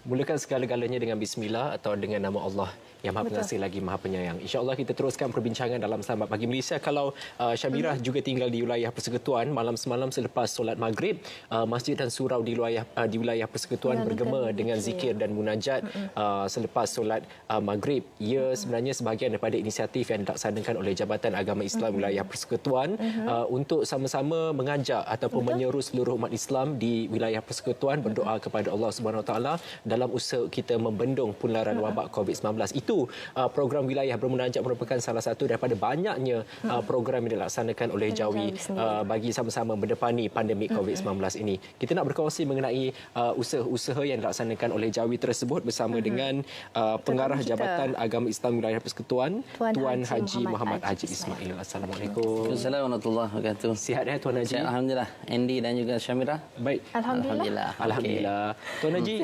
Mulakan segala-galanya dengan bismillah atau dengan nama Allah yang Maha Pengasih lagi Maha Penyayang. InsyaAllah kita teruskan perbincangan dalam Selamat Pagi Malaysia. Kalau Syamirah juga tinggal di wilayah Persekutuan, malam semalam selepas solat maghrib, masjid dan surau di wilayah Persekutuan bergema dengan zikir dan munajat selepas solat maghrib. Ia sebenarnya sebahagian daripada inisiatif yang dilaksanakan oleh Jabatan Agama Islam Wilayah Persekutuan untuk sama-sama mengajak ataupun menyeru seluruh umat Islam di wilayah Persekutuan berdoa kepada Allah Subhanahu Wa Taala dalam usaha kita membendung penularan wabak COVID-19. Itu program wilayah bermunajat merupakan salah satu daripada banyaknya program yang dilaksanakan oleh Jawi bagi sama-sama mendepani pandemik COVID-19 ini. Kita nak berkongsi mengenai usaha-usaha yang dilaksanakan oleh Jawi tersebut bersama dengan Pengarah Jabatan Agama Islam Wilayah Persekutuan, Tuan Haji Muhammad Haji Ismail. Assalamualaikum. Assalamualaikum warahmatullahi wabarakatuh. Sihat ya Tuan Haji? Alhamdulillah. Andy dan juga Syamirah. Baik. Alhamdulillah. Alhamdulillah. Tuan Haji,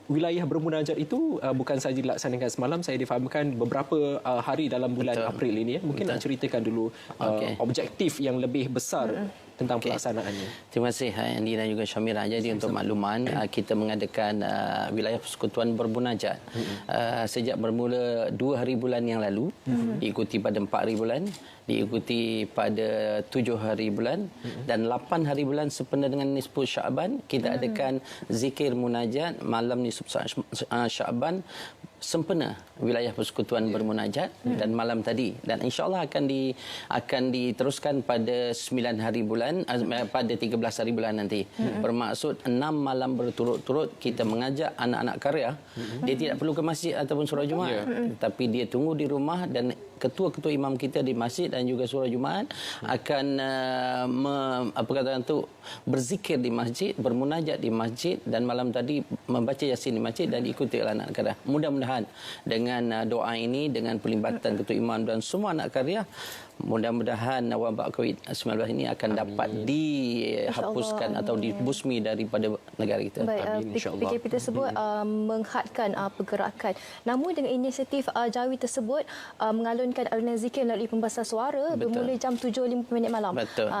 wilayah bermunajat itu bukan sahaja dilaksanakan semalam, saya difahamkan beberapa hari dalam bulan April ini. Mungkin nak ceritakan dulu objektif yang lebih besar tentang pelaksanaannya. Terima kasih Andy dan juga Syamirah. Jadi untuk makluman, kita mengadakan wilayah persekutuan bermunajat sejak bermula 2 hari bulan yang lalu, diikuti pada 4 hari bulan, diikuti pada 7 hari bulan dan 8 hari bulan sempena dengan nisfu Syaban. Kita adakan zikir munajat malam nisfu Syaban sempena wilayah persekutuan bermunajat dan malam tadi, dan insya-Allah akan diteruskan pada 9 hari bulan, pada 13 hari bulan nanti. Bermaksud 6 malam berturut-turut kita mengajak anak-anak karya. Dia tidak perlu ke masjid ataupun surau Jumaat, tapi dia tunggu di rumah, dan ketua-ketua imam kita di masjid dan juga surau Jumaat akan berzikir di masjid, bermunajat di masjid, dan malam tadi membaca Yasin di masjid dan diikuti oleh anak karya. Mudah-mudahan dengan doa ini, dengan pelibatan ketua imam dan semua anak karya, mudah-mudahan wabak COVID-19 ini akan dapat dihapuskan atau dibusmi daripada negara kita. Baik, PKP tersebut menghadkan pergerakan. Namun dengan inisiatif Jawi tersebut mengalunkan alunan zikir melalui pembasahan suara bermula jam 7.50 malam.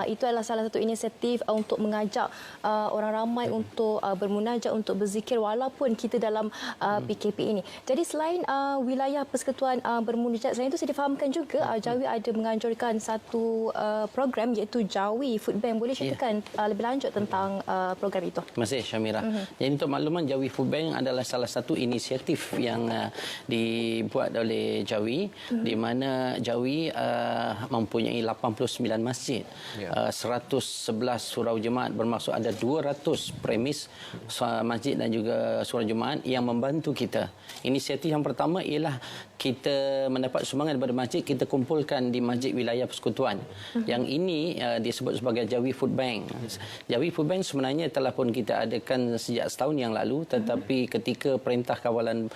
Itu adalah salah satu inisiatif untuk mengajak orang ramai untuk bermunajat, untuk berzikir walaupun kita dalam PKP ini. Jadi selain wilayah persekutuan bermunajat, selain itu saya difahamkan juga Jawi ada menganjurkan satu program iaitu Jawi Food Bank. Boleh ceritakan lebih lanjut tentang program itu? Terima kasih Syamirah. Jadi untuk makluman, Jawi Food Bank adalah salah satu inisiatif yang dibuat oleh Jawi, di mana Jawi mempunyai 89 masjid, 111 surau jemaat, bermaksud ada 200 premis masjid dan juga surau jemaat yang membantu kita. Inisiatif yang pertama ialah kita mendapat sumbangan daripada masjid, kita kumpulkan di masjid wilayah persekutuan. Yang ini disebut sebagai Jawi Food Bank. Jawi Food Bank sebenarnya telah pun kita adakan sejak setahun yang lalu, tetapi ketika Perintah Kawalan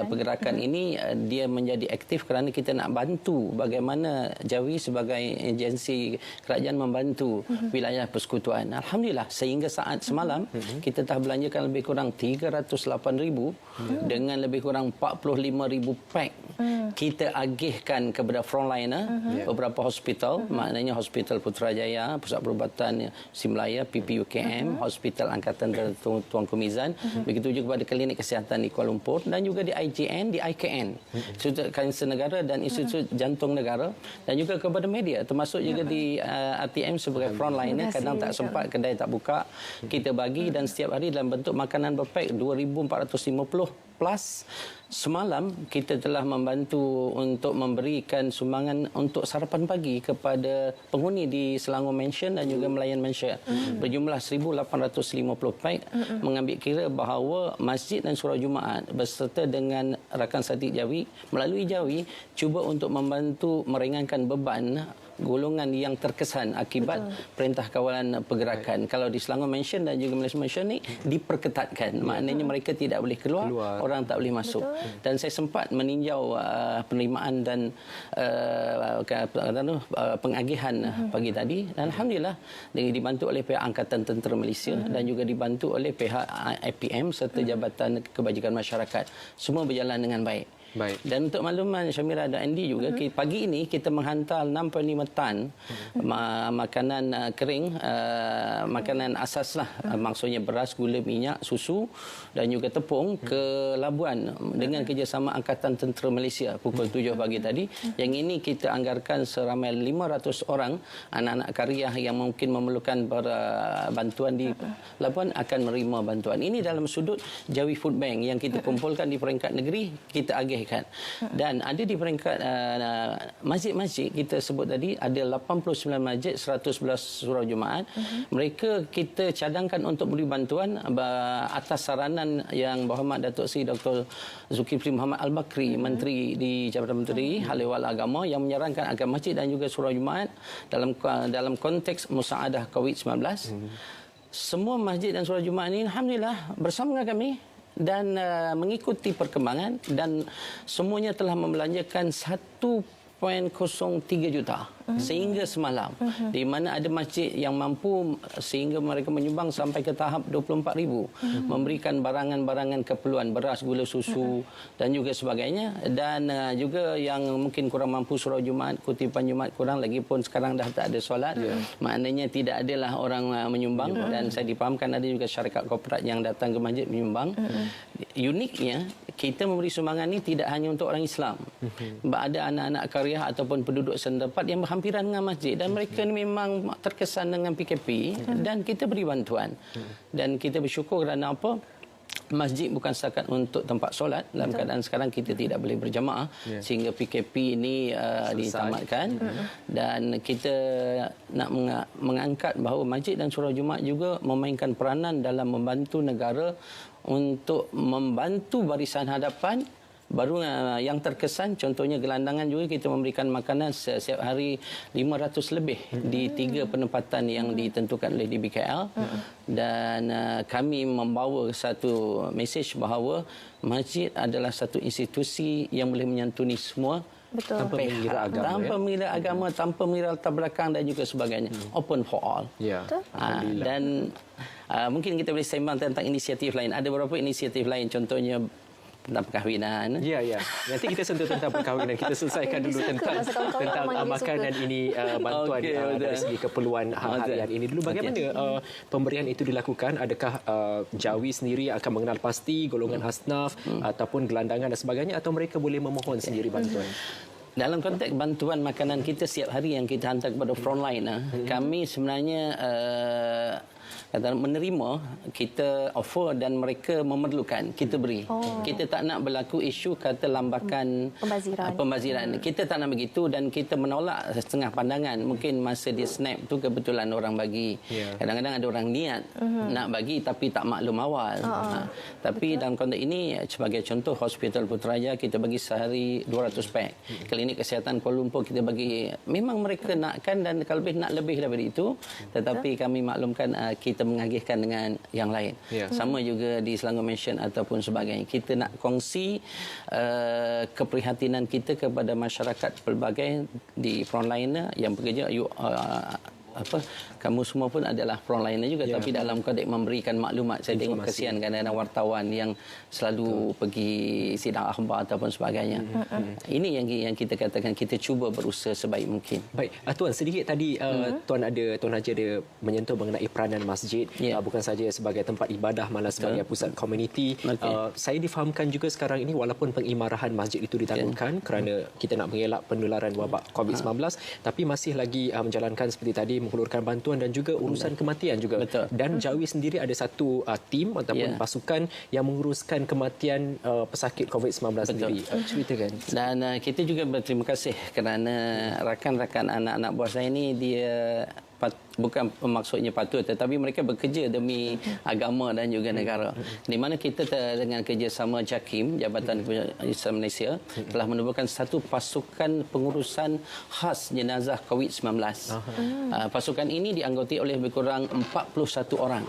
Pergerakan ini dia menjadi aktif kerana kita nak bantu bagaimana Jawi sebagai agensi kerajaan membantu wilayah persekutuan. Alhamdulillah, sehingga saat semalam kita telah belanjakan lebih kurang 308,000 dengan lebih kurang 45,000 pack. Kita agihkan kepada frontliner beberapa hospital, maknanya Hospital Putrajaya, Pusat Perubatan Simlaya, PPUKM, Hospital Angkatan Tuanku Mizan, begitu juga kepada klinik kesihatan di Kuala Lumpur, dan juga di IGN, di IKN, Institut Kanser Negara dan Institut Jantung Negara, dan juga kepada media, termasuk juga di RTM sebagai frontliner. Kadang tak sempat, kedai tak buka, kita bagi, dan setiap hari dalam bentuk makanan berpack 2,450 plus. Semalam kita telah membantu untuk memberikan sumbangan untuk sarapan pagi kepada penghuni di Selangor Mansion dan juga Melayan Mansion berjumlah 1,850 pack, mengambil kira bahawa masjid dan surau Jumaat berserta dengan rakan sadik Jawi melalui Jawi cuba untuk membantu meringankan beban golongan yang terkesan akibat Perintah Kawalan Pergerakan. Kalau di Selangor Mansion dan juga Malaysia Mansion ni diperketatkan, maknanya mereka tidak boleh keluar, orang tak boleh masuk. Dan saya sempat meninjau penerimaan dan pengagihan pagi tadi, dan alhamdulillah dibantu oleh pihak Angkatan Tentera Malaysia dan juga dibantu oleh pihak IPM serta Jabatan Kebajikan Masyarakat. Semua berjalan dengan baik. Baik. Dan untuk makluman Syamira dan Andy juga, pagi ini kita menghantar 6.5 tan makanan kering, makanan asas lah, maksudnya beras, gula, minyak, susu dan juga tepung ke Labuan dengan kerjasama Angkatan Tentera Malaysia pukul 7 pagi tadi. Yang ini kita anggarkan seramai 500 orang anak-anak karya yang mungkin memerlukan bantuan di Labuan akan menerima bantuan. Ini dalam sudut Jawi Food Bank yang kita kumpulkan di peringkat negeri, kita agihkan. Dan ada di peringkat masjid-masjid, kita sebut tadi ada 89 masjid, 111 surau Jumaat. Mereka kita cadangkan untuk beri bantuan atas saranan yang Berhormat Datuk Seri Dr. Zulkifli Muhammad Al-Bakri, Menteri di Jabatan Menteri Hal Ehwal Agama, yang menyarankan agar masjid dan juga surau Jumaat dalam konteks musaadah COVID-19. Semua masjid dan surau Jumaat ini alhamdulillah bersama dengan kami dan mengikuti perkembangan, dan semuanya telah membelanjakan 1.03 juta sehingga semalam, di mana ada masjid yang mampu sehingga mereka menyumbang sampai ke tahap 24,000 memberikan barangan-barangan keperluan beras, gula, susu dan juga sebagainya. Dan juga yang mungkin kurang mampu surau Jumaat, kutipan Jumaat kurang, lagi pun sekarang dah tak ada solat, maknanya tidak adalah orang menyumbang. Dan saya dipahamkan ada juga syarikat korporat yang datang ke masjid menyumbang. Uniknya kita memberi sumbangan ini tidak hanya untuk orang Islam. Ada anak-anak karya ataupun penduduk setempat yang berhampiran dengan masjid, dan mereka ni memang terkesan dengan PKP, dan kita beri bantuan. Dan kita bersyukur kerana apa? Masjid bukan setakat untuk tempat solat. Dalam keadaan sekarang kita tidak boleh berjamaah, sehingga PKP ini ditamatkan. Dan kita nak mengangkat bahawa masjid dan surau Jumaat juga memainkan peranan dalam membantu negara untuk membantu barisan hadapan. Baru yang terkesan, contohnya gelandangan juga kita memberikan makanan setiap hari 500 lebih di 3 penempatan yang ditentukan oleh DBKL. Dan kami membawa satu mesej bahawa masjid adalah satu institusi yang boleh menyantuni semua. Betul. Tanpa mengira agama, tanpa mengira agama, tanpa mengira latar belakang dan juga sebagainya. Open for all. Ya. Dan mungkin kita boleh sembang tentang inisiatif lain. Ada beberapa inisiatif lain, contohnya tentang perkahwinan. Ya. Nanti kita sentuh tentang perkahwinan. Kita selesaikan dulu tentang makanan ini, bantuan dari segi keperluan harian ini dulu. Bagaimana pemberian itu dilakukan? Adakah Jawi sendiri akan mengenal pasti golongan asnaf ataupun gelandangan dan sebagainya, atau mereka boleh memohon sendiri bantuan? Dalam konteks bantuan makanan kita setiap hari yang kita hantar kepada frontline, kami sebenarnya menerima, kita offer dan mereka memerlukan, kita beri. Kita tak nak berlaku isu kata lambakan pembaziran. Kita tak nak begitu, dan kita menolak setengah pandangan. Mungkin masa dia snap tu kebetulan orang bagi. Kadang-kadang ada orang niat nak bagi tapi tak maklum awal. Tapi dalam konteks ini, sebagai contoh, Hospital Putrajaya kita bagi sehari 200 pack. Klinik Kesihatan Kuala Lumpur kita bagi, memang mereka nakkan, dan kalau lebih nak lebih daripada itu, tetapi kami maklumkan kita mengagihkan dengan yang lain. Sama juga di Selangor Mansion ataupun sebagainya. Kita nak kongsi keprihatinan kita kepada masyarakat pelbagai di frontliner yang bekerja. Kamu semua pun adalah frontliner juga, tapi dalam konteks memberikan maklumat. Saya tengok kesian kadang-kadang wartawan yang selalu pergi sidang akhbar ataupun sebagainya. Ini yang kita katakan, kita cuba berusaha sebaik mungkin. Baik, Tuan, sedikit tadi Tuan Haji ada menyentuh mengenai peranan masjid, bukan saja sebagai tempat ibadah, malah sebagai pusat komuniti. Saya difahamkan juga sekarang ini, walaupun pengimarahan masjid itu ditangguhkan kerana kita nak mengelak penularan wabak COVID-19, tapi masih lagi menjalankan seperti tadi, menghulurkan bantuan dan juga urusan kematian juga. Dan Jawi sendiri ada satu tim ataupun pasukan yang menguruskan kematian pesakit COVID-19 sendiri. Ceritakan. Dan kita juga berterima kasih kerana rakan-rakan anak-anak buah saya ini, dia bukan maksudnya patut, tetapi mereka bekerja demi agama dan juga negara. Di mana kita dengan kerjasama JAKIM, Jabatan Islam Malaysia, telah menubuhkan satu pasukan pengurusan khas jenazah COVID-19. Pasukan ini dianggoti oleh lebih kurang 41 orang,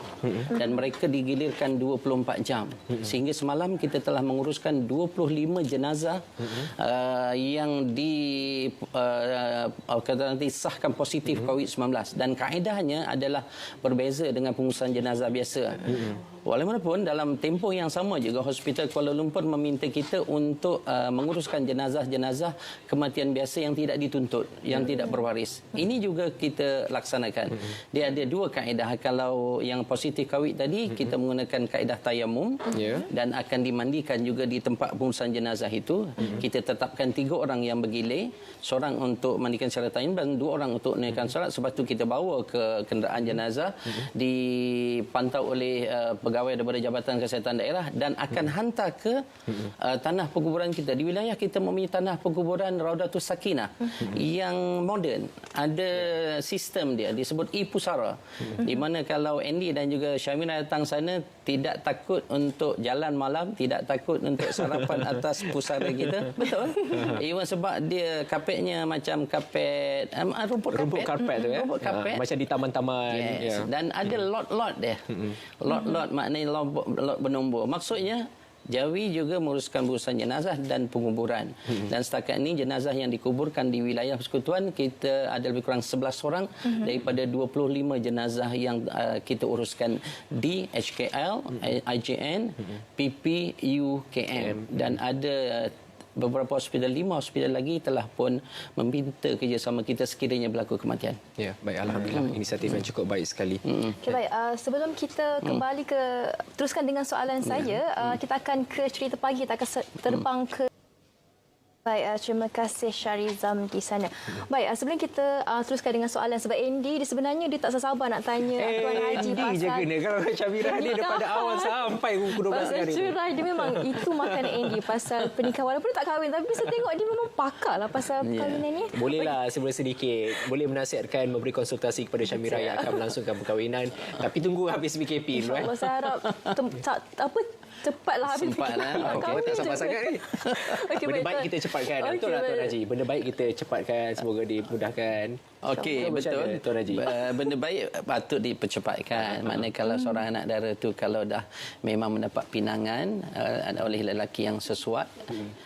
dan mereka digilirkan 24 jam. Sehingga semalam kita telah menguruskan 25 jenazah yang disahkan positif COVID-19. Dan kaedahnya adalah berbeza dengan pengurusan jenazah biasa. Walaupun dalam tempoh yang sama juga Hospital Kuala Lumpur meminta kita untuk menguruskan jenazah-jenazah kematian biasa yang tidak dituntut, yang tidak berwaris. Ini juga kita laksanakan. Dia ada dua kaedah. Kalau yang positif COVID tadi, kita menggunakan kaedah tayamum dan akan dimandikan juga di tempat pengurusan jenazah itu. Kita tetapkan 3 orang yang bergilir, seorang untuk mandikan secara tayamum dan 2 orang untuk menunaikan solat. Sebab tu kita bawa ke kenderaan jenazah, dipantau oleh pegawai daripada Jabatan Kesihatan Daerah dan akan hantar ke tanah perkuburan kita. Di wilayah kita mempunyai tanah perkuburan Raudatus Sakinah yang moden. Ada sistem dia disebut e-pusara. Di mana kalau Andy dan juga Syamira datang sana, tidak takut untuk jalan malam, tidak takut untuk sarapan atas pusara kita. Betul. Even sebab dia kapetnya macam kapet rumput karpet tu ya. Rumput karpet. Macam di taman-taman. Yes. Dan ada lot-lot dia. Lot-lot maknanya lot bernombor. Maksudnya Jawi juga menguruskan urusan jenazah dan penguburan. Dan setakat ini jenazah yang dikuburkan di wilayah persekutuan kita ada lebih kurang 11 orang daripada 25 jenazah yang kita uruskan di HKL, IJN, PP, UKM dan ada beberapa hospital, 5 hospital lagi telah pun meminta kerjasama kita sekiranya berlaku kematian. Ya, baik, alhamdulillah inisiatif yang cukup baik sekali. Okay, baik. Sebelum kita kembali teruskan dengan soalan saya, kita akan ke cerita pagi, kita akan terbang ke. Baik, terima kasih Syarizam di sana. Baik, sebelum kita teruskan dengan soalan, sebab Andy sebenarnya dia tak sabar nak tanya Tuan Haji Andy pasal je kena. Kalau Syamira ni daripada awal sampai pukul 12 hari. Syamira dia memang itu makan Andy pasal pernikahan. Walaupun dia tak kahwin, tapi saya tengok dia memang pakar lah pasal perkahwinan ni. Bolehlah sebelum sedikit. Boleh menasihatkan, memberi konsultasi kepada Syamira yang akan melangsungkan perkahwinan. Tapi tunggu habis PKP dulu. InsyaAllah saya harap cepatlah habis. Cepatlah. Okey, tak sabar sangat ni. Okay, Benda baik kita cepatkan. Betul lah Tuan Haji. Benda baik kita cepatkan. Semoga dimudahkan. Okey, betul. Tuan Haji. Benda baik patut dipercepatkan. Maknanya kalau seorang anak dara tu kalau dah memang mendapat pinangan oleh lelaki yang sesuai,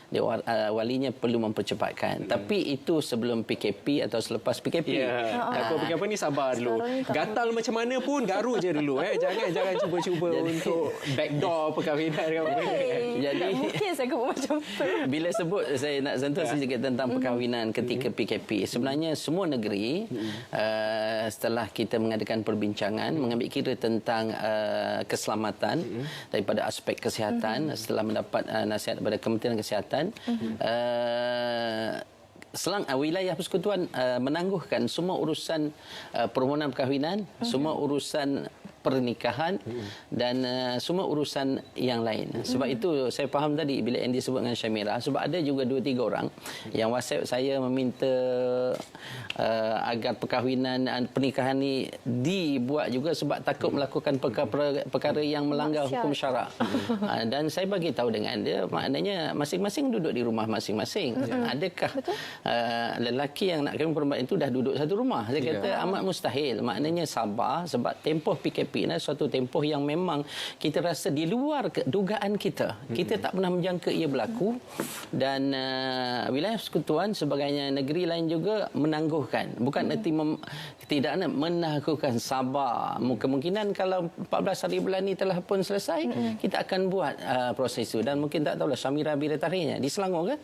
dia walinya perlu mempercepatkan. Tapi itu sebelum PKP atau selepas PKP. Ya. Aku fikir apa ni, sabar dulu. Gatal macam mana pun garu je dulu. Jangan cuba-cuba untuk backdoor perkahwinan. Jadi mungkin saya buat macam tu. bila sebut saya nak sentuh sedikit tentang perkahwinan ketika PKP. Sebenarnya semua negeri setelah kita mengadakan perbincangan mengambil kira tentang keselamatan daripada aspek kesihatan setelah mendapat nasihat daripada Kementerian Kesihatan, wilayah persekutuan menangguhkan semua urusan permohonan perkahwinan, semua urusan pernikahan dan semua urusan yang lain. Sebab itu saya faham tadi bila Andy sebut dengan Syamira, sebab ada juga 2-3 orang yang WhatsApp saya meminta agar perkahwinan dan pernikahan ni dibuat juga sebab takut melakukan perkara yang melanggar hukum syarak. Dan saya bagi tahu dengan dia, maknanya masing-masing duduk di rumah masing-masing. Adakah lelaki yang nak kahwin perempuan itu dah duduk satu rumah? Saya kata amat mustahil. Maknanya sabar sebab tempoh PKP suatu tempoh yang memang kita rasa di luar dugaan kita. Kita tak pernah menjangka ia berlaku dan wilayah persekutuan sebagainya negeri lain juga menangguhkan. Bukan erti tidak nak menangguhkan, sabar. Kemungkinan kalau 14 hari bulan ni telah pun selesai, kita akan buat proses itu. Dan mungkin tak tahulah Syamira bila tarikhnya di Selangor ke?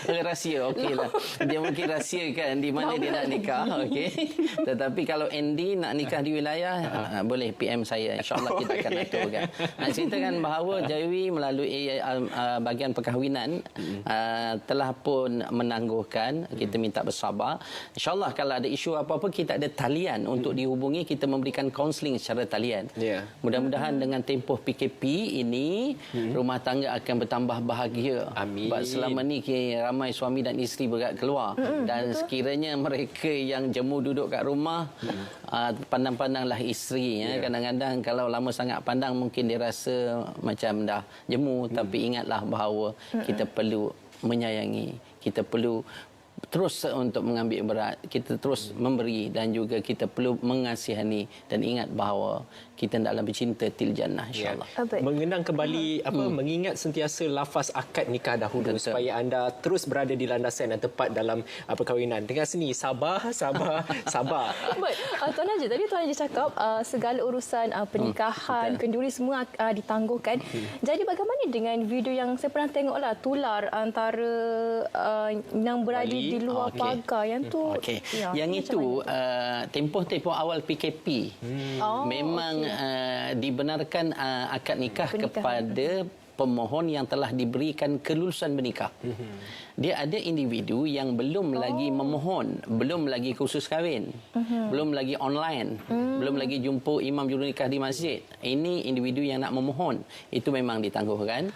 Rahsia, okeylah. Dia mungkin rahsiakan di mana dia nak nikah, okey. Tetapi kalau Andy nak nikah di wilayah, boleh PM saya. InsyaAllah kita akan aturkan. Nak ceritakan bahawa Jawi melalui bahagian perkahwinan telah pun menangguhkan. Kita minta bersabar. InsyaAllah kalau ada isu apa-apa, kita ada talian untuk dihubungi. Kita memberikan kaunseling secara talian. Mudah-mudahan dengan tempoh PKP ini, rumah tangga akan bertambah bahagia. Amin. Sebab selama ni ramai suami dan isteri bergerak keluar. Dan sekiranya mereka yang jemu duduk kat rumah, pandang-pandanglah isteri. Kadang-kadang kalau lama sangat pandang, mungkin dia rasa macam dah jemu. Tapi ingatlah bahawa kita perlu menyayangi. Kita perlu terus untuk mengambil berat, kita terus memberi dan juga kita perlu mengasihani dan ingat bahawa kita hendaklah bercinta til jannah insya-Allah. Mengenang kembali mengingat sentiasa lafaz akad nikah dahulu supaya anda terus berada di landasan yang tepat dalam perkahwinan. Dengan sini sabar. Baik, Tuan Haji, tadi Tuan Haji cakap segala urusan pernikahan, kenduri semua ditangguhkan. Jadi bagaimana dengan video yang saya pernah tengoklah tular antara yang berada di luar pagar yang tu? Yang itu tempoh-tempoh awal PKP memang dibenarkan akad nikah kepada pemohon yang telah diberikan kelulusan bernikah. Dia ada individu yang belum lagi memohon, belum lagi kursus kahwin, belum lagi online, belum lagi jumpa imam jurunikah di masjid. Ini individu yang nak memohon, itu memang ditangguhkan.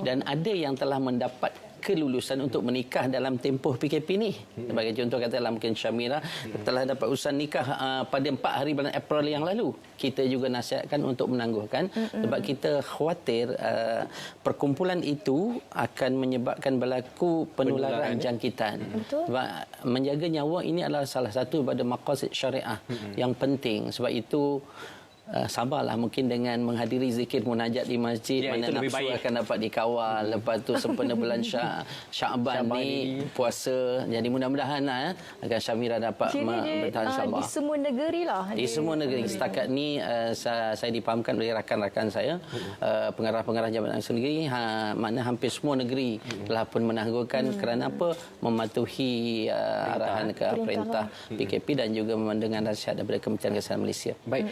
Dan ada yang telah mendapat kelulusan untuk menikah dalam tempoh PKP ni. Sebagai contoh katalah mungkin Syamira telah dapat urusan nikah pada 4 hari bulan April yang lalu. Kita juga nasihatkan untuk menangguhkan sebab kita khawatir perkumpulan itu akan menyebabkan berlaku penularan jangkitan. Sebab menjaga nyawa ini adalah salah satu daripada maqasid syariah yang penting. Sebab itu sabarlah mungkin dengan menghadiri zikir munajat di masjid, mana nafsu akan dapat dikawal. Lepas tu sempena bulan Syaban ni puasa. Jadi mudah-mudahan akan Syamira dapat bertahan sabar. Di semua negeri lah. Di semua negeri. Setakat ni saya dipahamkan oleh rakan-rakan saya, pengarah-pengarah Jabatan Negeri, mana hampir semua negeri telah pun menangguhkan kerana apa? Mematuhi arahan ke perintah PKP dan juga dengan nasihat daripada Kementerian Kesihatan Malaysia. Baik,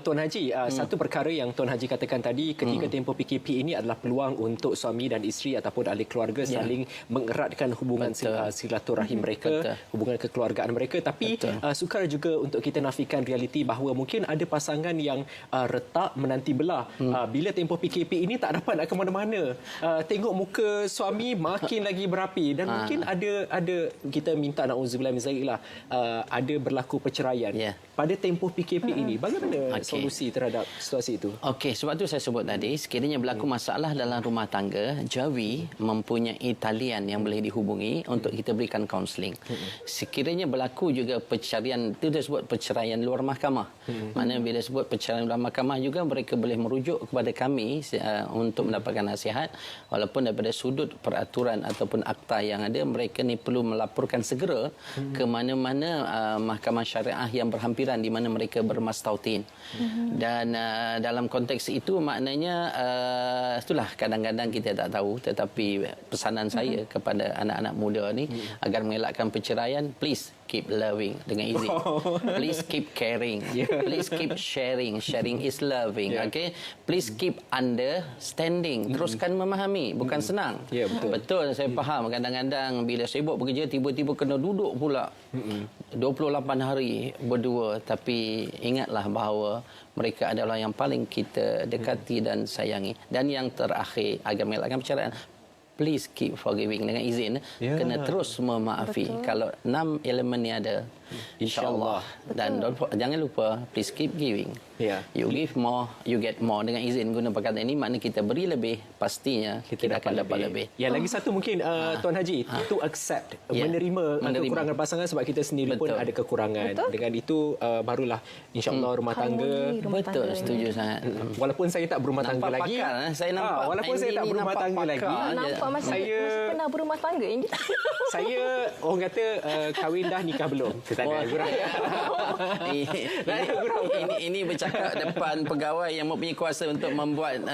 Tuan Haji, satu perkara yang Tuan Haji katakan tadi, ketika tempoh PKP ini adalah peluang untuk suami dan isteri ataupun ahli keluarga saling mengeratkan hubungan silaturahim mereka, hubungan kekeluargaan mereka. Tapi sukar juga untuk kita nafikan realiti bahawa mungkin ada pasangan yang retak menanti belah. Bila tempoh PKP ini tak dapat nak ke mana-mana. Tengok muka suami makin lagi berapi dan mungkin ada kita minta na'udzubillah min zalik lah, ada berlaku perceraian. Pada tempoh PKP ini, bagaimana solusi terhadap situasi itu? Okey, sebab tu saya sebut tadi, sekiranya berlaku masalah dalam rumah tangga, Jawi mempunyai talian yang boleh dihubungi untuk kita berikan kaunseling. Sekiranya berlaku juga perceraian, itu dia sebut perceraian luar mahkamah. Mana bila sebut perceraian luar mahkamah juga mereka boleh merujuk kepada kami untuk mendapatkan nasihat. Walaupun daripada sudut peraturan ataupun akta yang ada, mereka ni perlu melaporkan segera ke mana-mana mahkamah syariah yang berhampiran di mana mereka bermastautin. Dan dalam konteks itu maknanya itulah kadang-kadang kita tak tahu, tetapi pesanan saya kepada anak-anak muda ni agar mengelakkan perceraian, please keep loving dengan izin. Please keep caring. Please keep sharing. Sharing is loving. Okay? Please keep understanding. Teruskan memahami. Bukan senang. Betul, saya faham. Kadang-kadang bila sibuk bekerja, tiba-tiba kena duduk pula 28 hari berdua. Tapi ingatlah bahawa mereka adalah yang paling kita dekati dan sayangi. Dan yang terakhir, agar mengelakkan perceraian, please keep forgiving dengan izin. Kena terus memaafi. Kalau 6 elemen ni ada, insya-Allah. Dan jangan lupa, please keep giving. You give more, you get more. Dengan izin guna perkataan ini, makna kita beri lebih, pastinya kita akan dapat lebih. Yang lagi satu mungkin Tuan Haji, to accept, menerima kekurangan pasangan sebab kita sendiri pun ada kekurangan. Dengan itu barulah insya-Allah rumah tangga. Betul, setuju sangat. Walaupun saya tak berumah tangga lagi, saya nampak walaupun saya tak berumah tangga lagi, nampak macam saya pernah berumah tangga ini. Saya orang kata kahwin dah, nikah belum. Ini bercakap depan pegawai yang mempunyai kuasa untuk membuat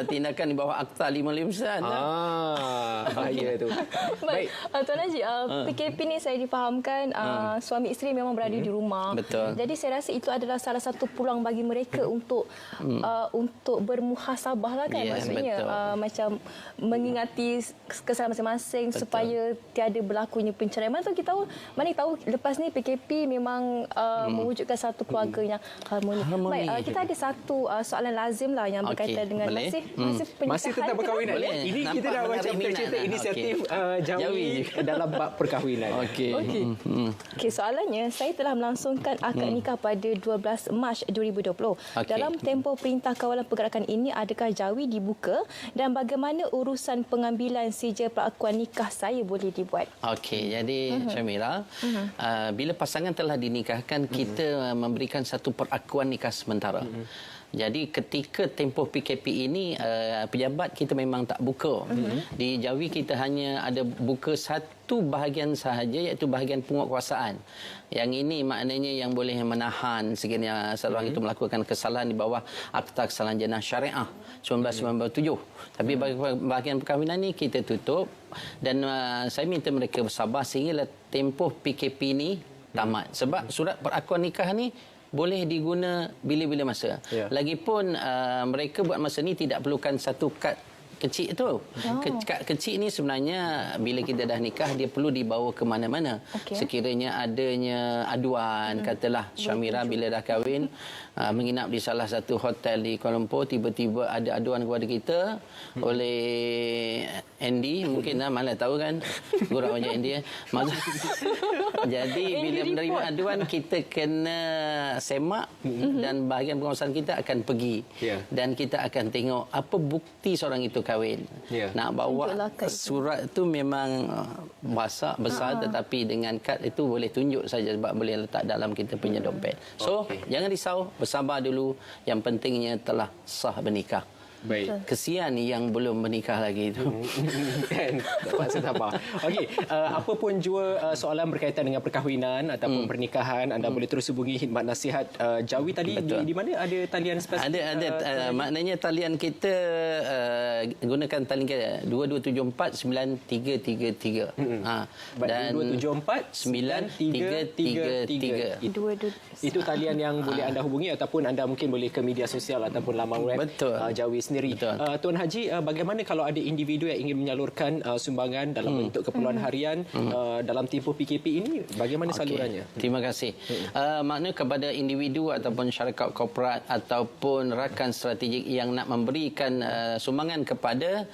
tindakan di bawah akta 55%. Bahaya tu. Baik, Tuan Haji, PKP ni saya difahamkan suami isteri memang berada di rumah. Betul. Jadi saya rasa itu adalah salah satu peluang bagi mereka untuk bermuhasabah lah kan, maksudnya macam mengingati kesalahan masing-masing supaya tiada berlakunya perceraian. Mana tahu lepas ni PKP memang mewujudkan satu keluarga yang harmoni. Baik, kita ada satu soalan lazim lah yang berkaitan dengan masih tetap perkahwinan. Ini kita dah macam cerita inisiatif Jawi dalam bab perkahwinan. Okey, soalannya, saya telah melangsungkan akad nikah pada 12 Mac 2020. Dalam tempoh Perintah Kawalan Pergerakan ini, adakah Jawi dibuka dan bagaimana urusan pengambilan sijil perakuan nikah saya boleh dibuat? Okey, jadi Syamira, bila pasangan telah dinikahkan, kita memberikan satu perakuan nikah sementara. Jadi ketika tempoh PKP ini pejabat kita memang tak buka. Di Jawi kita hanya ada buka satu bahagian sahaja, iaitu bahagian penguatkuasaan. Yang ini maknanya yang boleh menahan sekiranya seorang itu melakukan kesalahan di bawah Akta Kesalahan Jenayah Syariah 1997. Tapi bahagian perkahwinan ini kita tutup, dan saya minta mereka bersabar sehinggalah tempoh PKP ini tamat. Sebab surat perakuan nikah ni boleh diguna bila-bila masa. Lagipun mereka buat masa ni tidak perlukan satu kad kecil tu. Kad kecil ni sebenarnya bila kita dah nikah dia perlu dibawa ke mana-mana. Sekiranya adanya aduan, katalah Syamira bila dah kahwin menginap di salah satu hotel di Kuala Lumpur, tiba-tiba ada aduan kepada kita oleh Andy, mungkin mana tahu kan gurau macam Andy. Jadi bila menerima aduan kita kena semak dan bahagian pengawasan kita akan pergi dan kita akan tengok apa bukti seorang itu kahwin. Nak bawa surat tu memang besar tetapi dengan kad itu boleh tunjuk saja sebab boleh letak dalam kita punya dompet. So jangan risau, bersabar dulu. Yang pentingnya telah sah bernikah. Baik. Kesian yang belum menikah lagi itu. Kan, terpaksa sabar. Okey, apa pun jua soalan berkaitan dengan perkahwinan ataupun pernikahan, anda boleh terus hubungi khidmat nasihat Jawi tadi. Di mana ada talian spesifik? Ada maknanya talian kita gunakan talian kita 22749333. Dan 22749333. Itu talian yang boleh anda hubungi ataupun anda mungkin boleh ke media sosial ataupun laman web Jawi sendiri. Tuan Haji, bagaimana kalau ada individu yang ingin menyalurkan sumbangan dalam bentuk keperluan harian dalam tempoh PKP ini, bagaimana salurannya? Terima kasih. Maknanya kepada individu ataupun syarikat korporat ataupun rakan strategik yang nak memberikan sumbangan kepada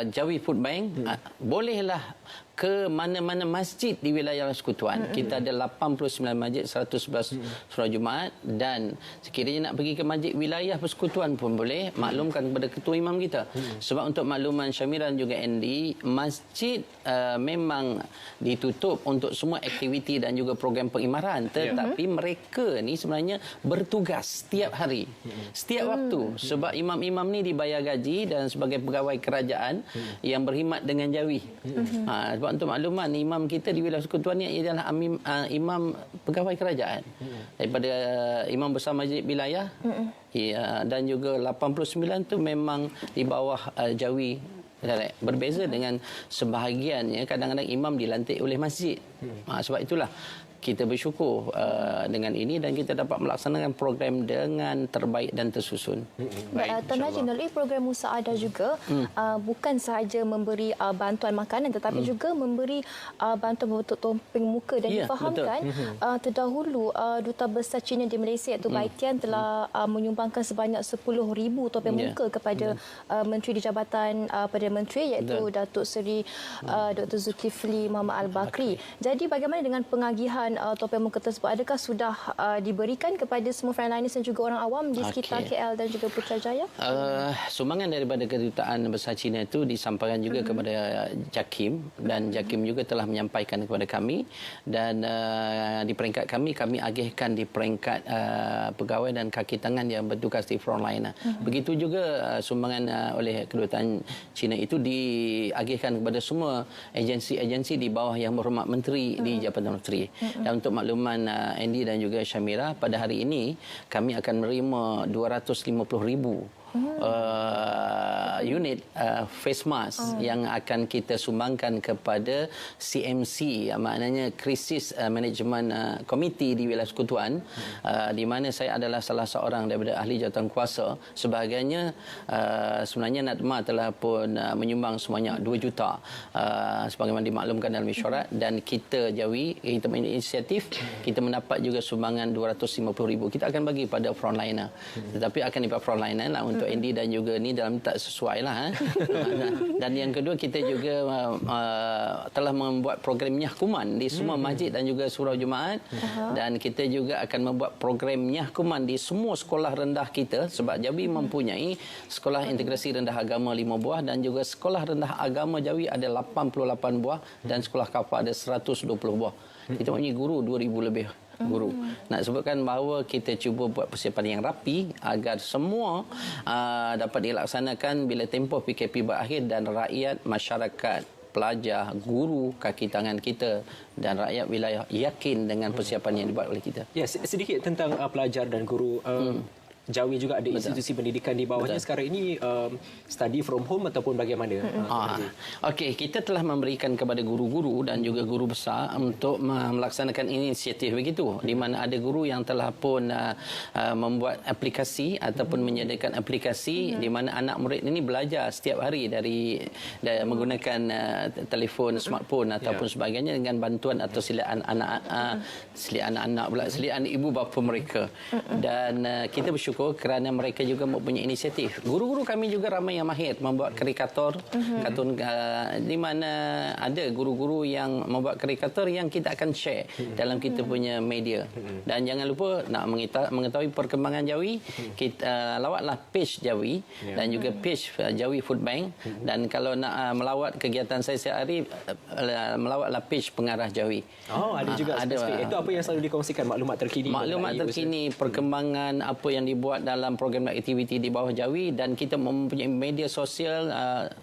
Jawi Food Bank, bolehlah ke mana-mana masjid di wilayah Persekutuan. Kita ada 89 masjid, 111 surau Jumaat, dan sekiranya nak pergi ke masjid wilayah Persekutuan pun boleh, maklumkan kepada ketua imam kita. Sebab untuk makluman Syamira dan juga Andy, masjid memang ditutup untuk semua aktiviti dan juga program pengimaran, tetapi mereka ni sebenarnya bertugas setiap hari, setiap waktu, sebab imam-imam ni dibayar gaji dan sebagai pegawai kerajaan yang berkhidmat dengan Jawi. Sebab untuk makluman, imam kita di wilayah Persekutuan ni adalah imam pegawai kerajaan daripada imam besar masjid wilayah, dan juga 89 tu memang di bawah Jawi. Berbeza dengan sebahagiannya, kadang-kadang imam dilantik oleh masjid. Sebab itulah kita bersyukur dengan ini dan kita dapat melaksanakan program dengan terbaik dan tersusun. Baik, Tuan Haji, melalui program Musaadah juga bukan sahaja memberi bantuan makanan tetapi juga memberi bantuan untuk topeng muka, dan difahamkan terdahulu Duta Besar China di Malaysia iaitu Bai Tian telah menyumbangkan sebanyak 10,000 topeng muka kepada Menteri di Jabatan Perdana Menteri iaitu Datuk Seri Dr. Zulkifli Muhammad Al-Bakri. Jadi bagaimana dengan pengagihan topeng muka tersebut? Adakah sudah diberikan kepada semua frontliners dan juga orang awam di sekitar KL dan juga Putrajaya? Sumbangan daripada Kedutaan Besar China itu disampaikan juga kepada JAKIM, dan JAKIM juga telah menyampaikan kepada kami, dan di peringkat kami agihkan di peringkat pegawai dan kaki tangan yang bertugas di frontliner. Begitu juga sumbangan oleh Kedutaan China itu diagihkan kepada semua agensi-agensi di bawah Yang Berhormat Menteri di Jabatan Menteri. Dan untuk makluman Andy dan juga Syamira, pada hari ini kami akan menerima 250,000 unit face mask yang akan kita sumbangkan kepada CMC, maknanya Krisis Management Committee di wilayah Persekutuan, di mana saya adalah salah seorang daripada ahli jawatan kuasa. Sebagainya sebenarnya NADMA telah pun menyumbang sebanyak 2 juta sebagaimana dimaklumkan dalam mesyuarat, dan kita Jawi, kita inisiatif, kita mendapat juga sumbangan 250,000. Kita akan bagi pada frontliner, tetapi akan dibuat frontliner lah untuk Andy dan juga ni dalam tak sesuai lah. Dan yang kedua, kita juga telah membuat program nyahkuman di semua masjid dan juga surau Jumaat, dan kita juga akan membuat program nyahkuman di semua sekolah rendah kita, sebab Jawi mempunyai sekolah integrasi rendah agama 5 buah dan juga sekolah rendah agama Jawi ada 88 buah dan sekolah kafah ada 120 buah. Kita mempunyai guru 2,000 lebih. guru. Nak sebutkan bahawa kita cuba buat persiapan yang rapi agar semua dapat dilaksanakan bila tempoh PKP berakhir dan rakyat, masyarakat, pelajar, guru, kaki tangan kita dan rakyat wilayah yakin dengan persiapan yang dibuat oleh kita. Ya, sedikit tentang pelajar dan guru. Jawi juga ada institusi pendidikan di bawahnya. Sekarang ini study from home ataupun bagaimana? Okey, kita telah memberikan kepada guru-guru dan juga guru besar untuk melaksanakan inisiatif begitu, di mana ada guru yang telah pun membuat aplikasi ataupun menyediakan aplikasi di mana anak murid ini belajar setiap hari dari menggunakan telefon smartphone ataupun sebagainya dengan bantuan atau silian silian ibu bapa mereka. Dan kita bersyukur kerana mereka juga mempunyai inisiatif. Guru-guru kami juga ramai yang mahir membuat karikatur, kartun, di mana ada guru-guru yang membuat karikatur yang kita akan share dalam kita punya media. Dan jangan lupa nak mengetahui perkembangan Jawi, kita lawatlah page Jawi dan juga page Jawi Food Bank. Dan kalau nak melawat kegiatan saya setiap hari, melawatlah page pengarah Jawi. Oh, ada juga spesifik. Itu apa yang selalu dikongsikan, maklumat terkini? Maklumat terkini, perkembangan apa yang dibuat dalam program aktiviti di bawah Jawi, dan kita mempunyai media sosial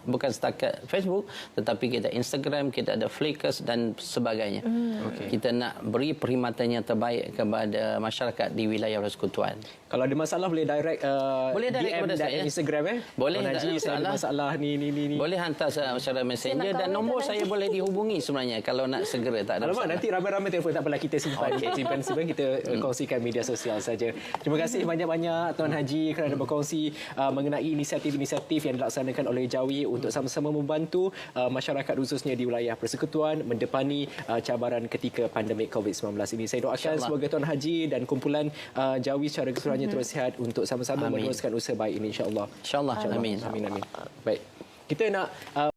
bukan setakat Facebook tetapi kita Instagram, kita ada Flickr dan sebagainya. Kita nak beri perkhidmatan yang terbaik kepada masyarakat di wilayah persekutuan. Kalau ada masalah boleh direct boleh direct DM kepada saya. Instagram Boleh, tak ada masalah ni. Boleh hantar secara messenger dan nombor saya boleh dihubungi sebenarnya kalau nak segera, tak ada masalah. Nanti ramai-ramai telefon tak apalah, kita simpan kita kongsikan media sosial saja. Terima kasih banyak-banyak Tuan Haji kerana berkongsi mengenai inisiatif-inisiatif yang dilaksanakan oleh Jawi untuk sama-sama membantu masyarakat khususnya di wilayah persekutuan mendepani cabaran ketika pandemik COVID-19 ini. Saya doakan semoga Tuan Haji dan kumpulan Jawi secara keseluruhannya terus sihat untuk sama-sama meneruskan usaha baik ini, insya-Allah. Insya-Allah. Amin. Amin. Baik. Kita nak